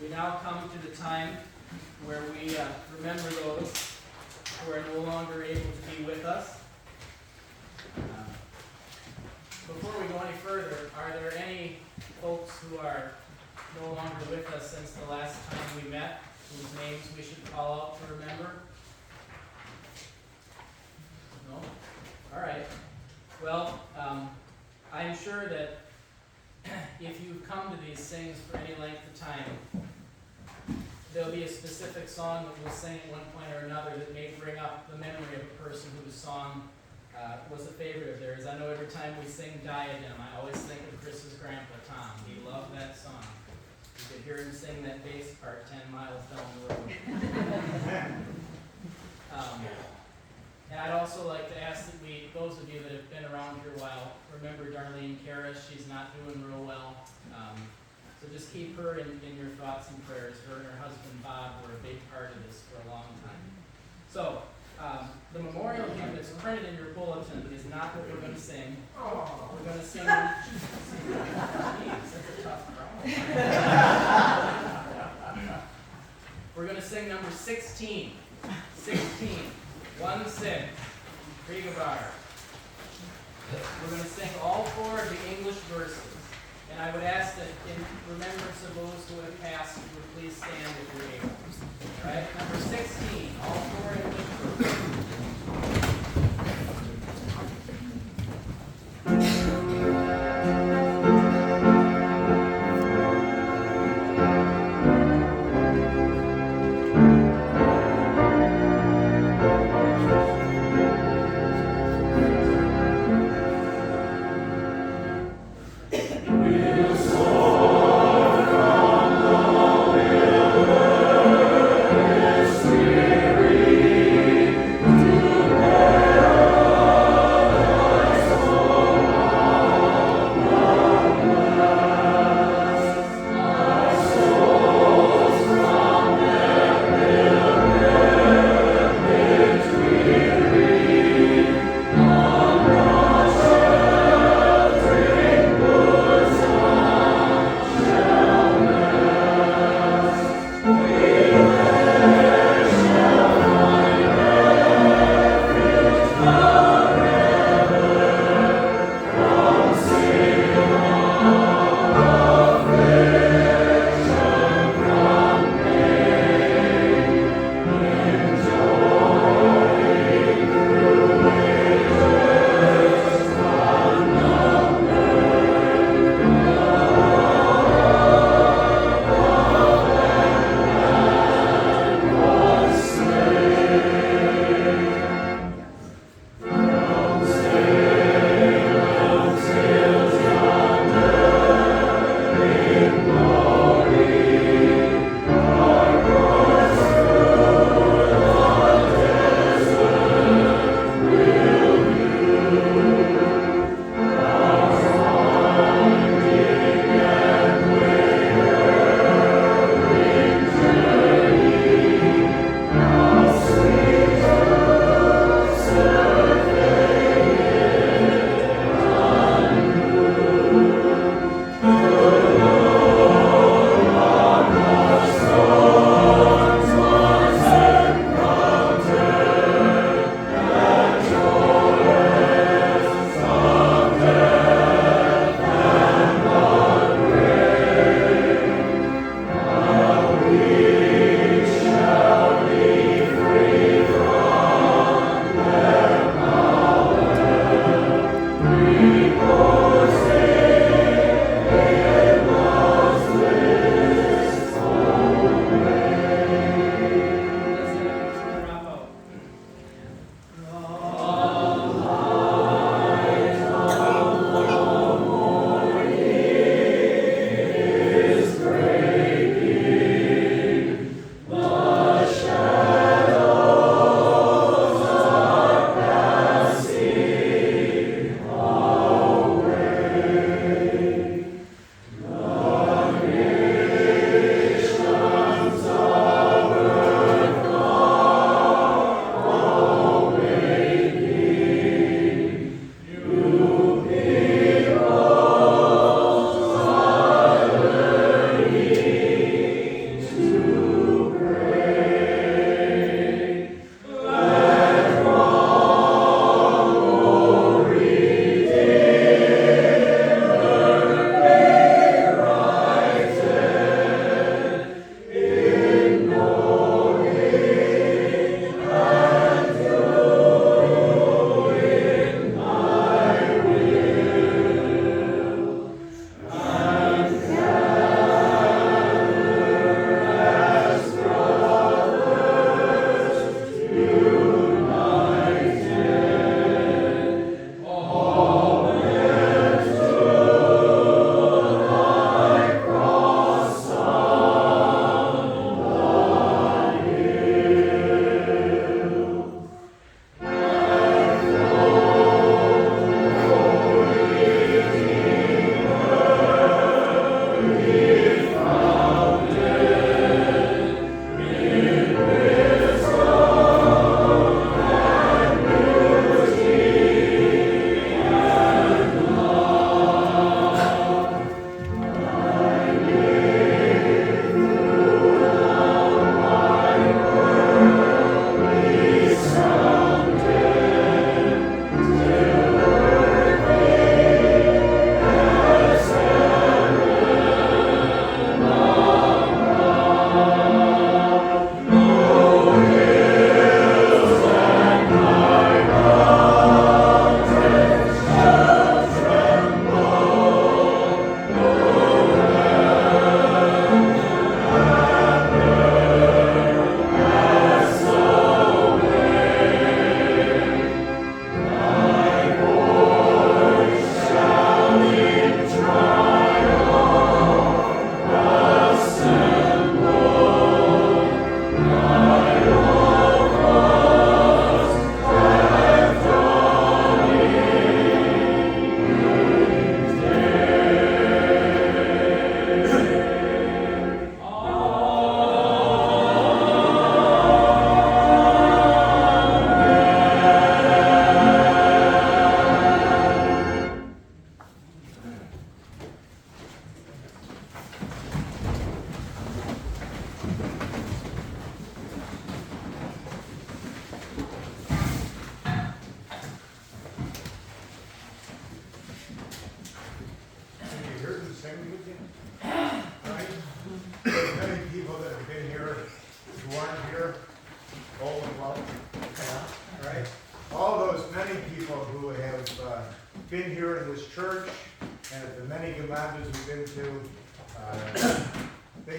we now come to the time where we remember those who are no longer able to be with us. Before we go any further, are there any folks who are no longer with us since the last time we met, whose names we should call out to remember? No? All right. Well, I'm sure that if you've come to these things for any length of time, there'll be a specific song that we'll sing at one point or another that may bring up the memory of a person whose song was a favorite of theirs. I know every time we sing Diadem, I always think of Chris's grandpa, Tom. He loved that song. You could hear him sing that bass part 10 miles down the road. And I'd also like to ask that those of you that have been around here a while, remember Darlene Karras. She's not doing real well. So just keep her in your thoughts and prayers. Her and her husband Bob were a big part of this for a long time. So, the memorial hymn that's printed in your bulletin is not what we're going to sing. We're going to sing. Geez, that's a tough problem. We're going to sing number 16. 16. 1-6. Kriegerbar. We're going to sing all four of the English verses. And I would ask that in remembrance of those who have passed, you would please stand if you're able. All right, number 16, all four English verses. Spirit.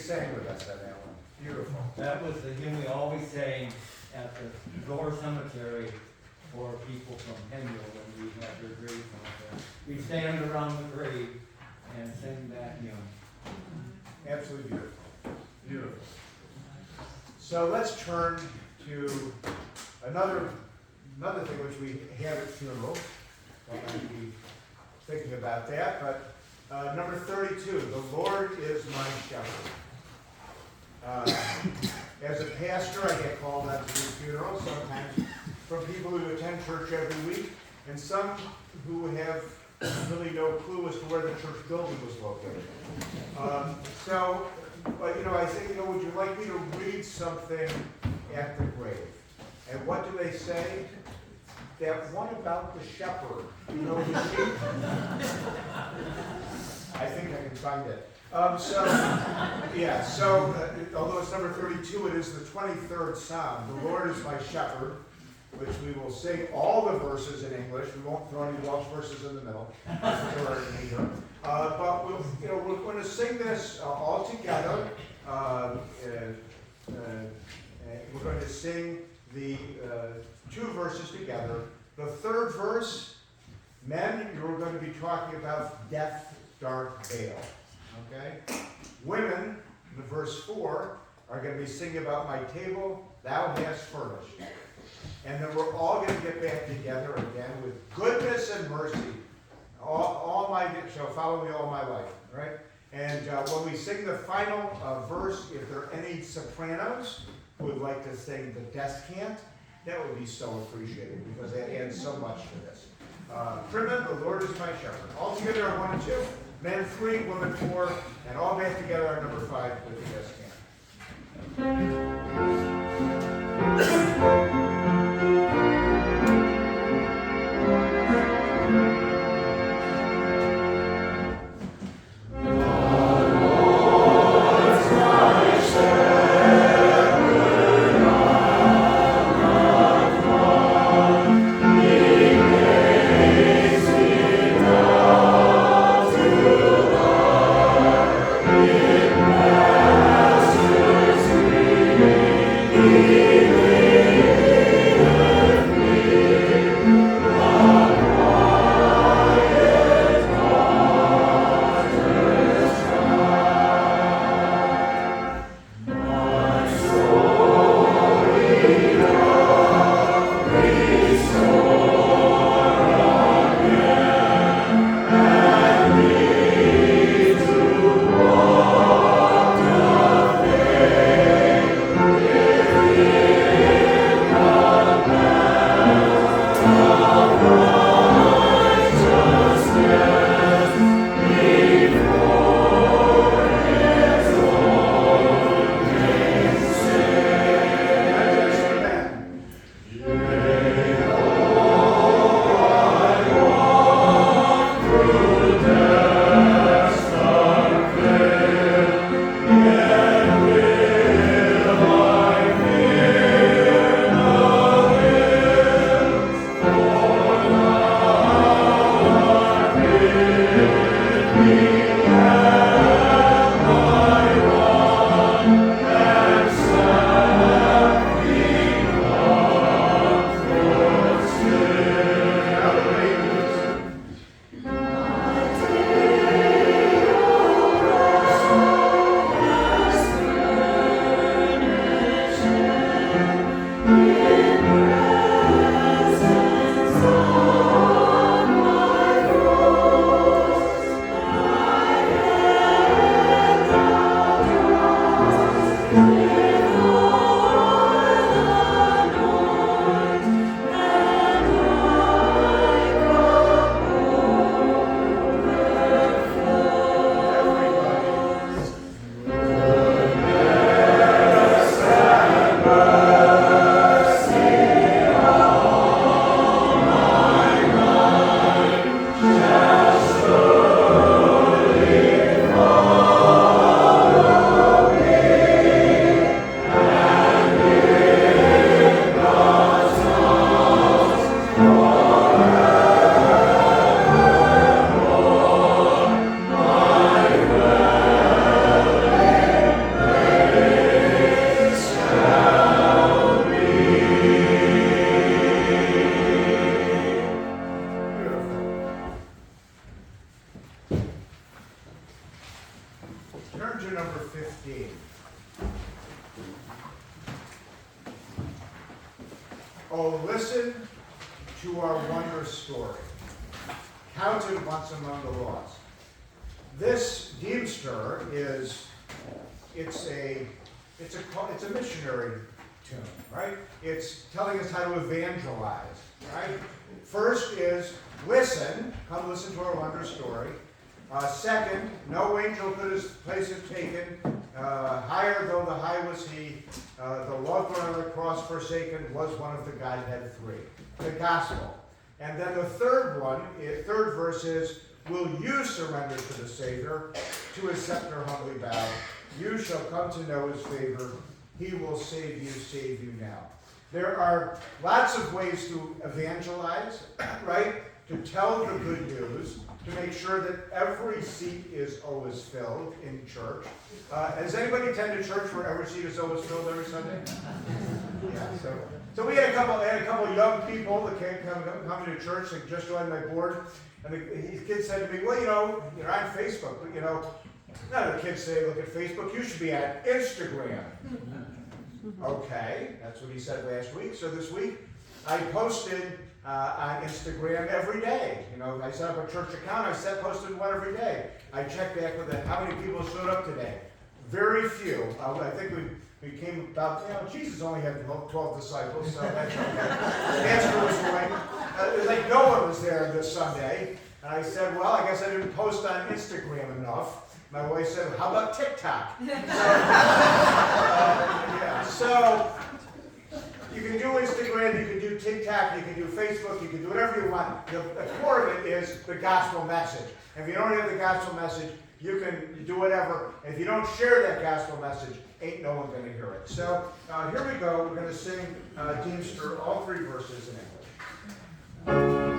sang with us on that one. Beautiful. That was the hymn we always sang at the Gore Cemetery for people from Peniel when we had their graves out there. We stand around the grave and sing that hymn. Absolutely beautiful. Beautiful. So let's turn to another thing which we have at funerals. I might be thinking about that, but number 32, the Lord is my shepherd. As a pastor, I get called out to do funerals, sometimes from people who attend church every week, and some who have really no clue as to where the church building was located. I say, would you like me to read something at the grave? And what do they say? That one about the shepherd. You know the sheep? I think I can find it. Although it's number 32, it is the 23rd Psalm. The Lord is my shepherd, which we will sing all the verses in English. We won't throw any Welsh verses in the middle. But we're going to sing this all together. We're going to sing the two verses together. The third verse, men, you're going to be talking about death's dark veil. Okay? Women, in verse 4, are going to be singing about my table thou hast furnished. And then we're all going to get back together again with goodness and mercy. Shall follow me all my life. Right? And when we sing the final verse, if there are any sopranos who would like to sing the descant, that would be so appreciated because that adds so much to this. Primen, the Lord is my shepherd. All together are 1 and 2. Men 3, women 4, and all back together are number 5 with the descant. Thank you. Turn to number 15. Oh, listen to our wondrous story, counted once among the lost. This Deemster it's a missionary tune, right? It's telling us how to evangelize, right? First is listen, come listen to our wondrous story. Second, no angel could his place have taken, higher though the high was he, the loved one on the cross forsaken was one of the Godhead three. The gospel. And then the third verse is, will you surrender to the Savior, to his scepter humbly bow? You shall come to know his favor. He will save you now. There are lots of ways to evangelize, right? To tell the good news, to make sure that every seat is always filled in church. Has anybody attended church where every seat is always filled every Sunday? Yeah. So we had a couple young people that came coming to church that just joined my board, and the kids said to me, "Well, you're on Facebook, but none of the kids say look at Facebook. You should be at Instagram." Okay, that's what he said last week. So this week, I posted on Instagram every day. I set up a church account. I posted one every day. I checked back with how many people showed up today. Very few. I think we came about. Jesus only had 12 disciples, so that's okay. The answer was like no one was there this Sunday. And I said, well, I guess I didn't post on Instagram enough. My wife said, how about TikTok? So you can do Instagram, you can do TikTok, you can do Facebook, you can do whatever you want. The core of it is the gospel message. If you don't have the gospel message, you can do whatever. If you don't share that gospel message, ain't no one going to hear it. So here we go. We're going to sing Deemster, all three verses in English.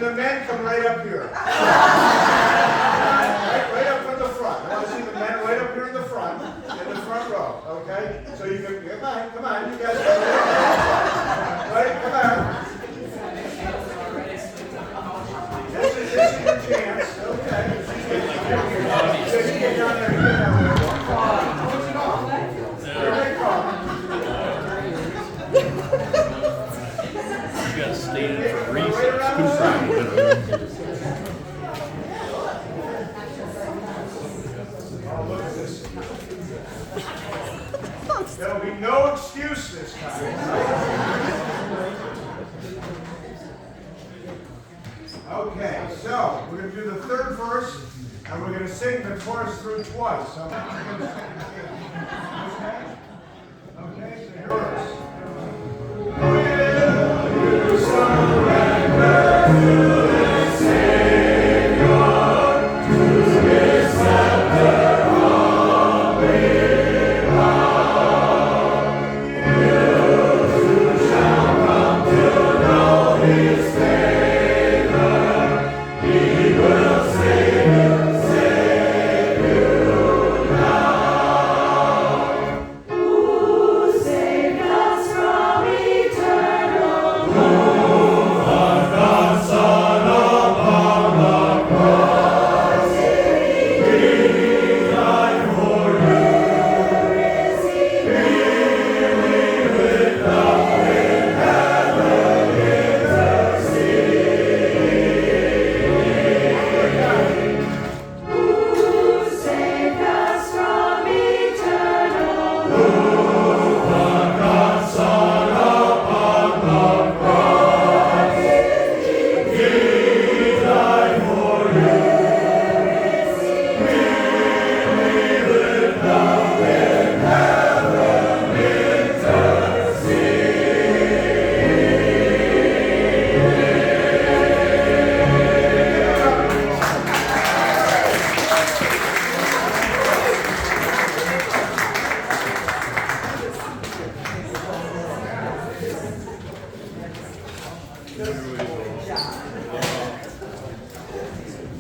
the men come right up here. Right up from the front. I want to see the men right up here in the front row, okay? So you can, come on, you guys come right, come on. This is your chance, okay? So you get down there, you get down there. Here they come. You gotta stay in for Right recess. around the Oh, look at this. There'll be no excuse this time. Okay, so we're going to do the third verse, and we're going to sing the chorus through twice. Okay, so here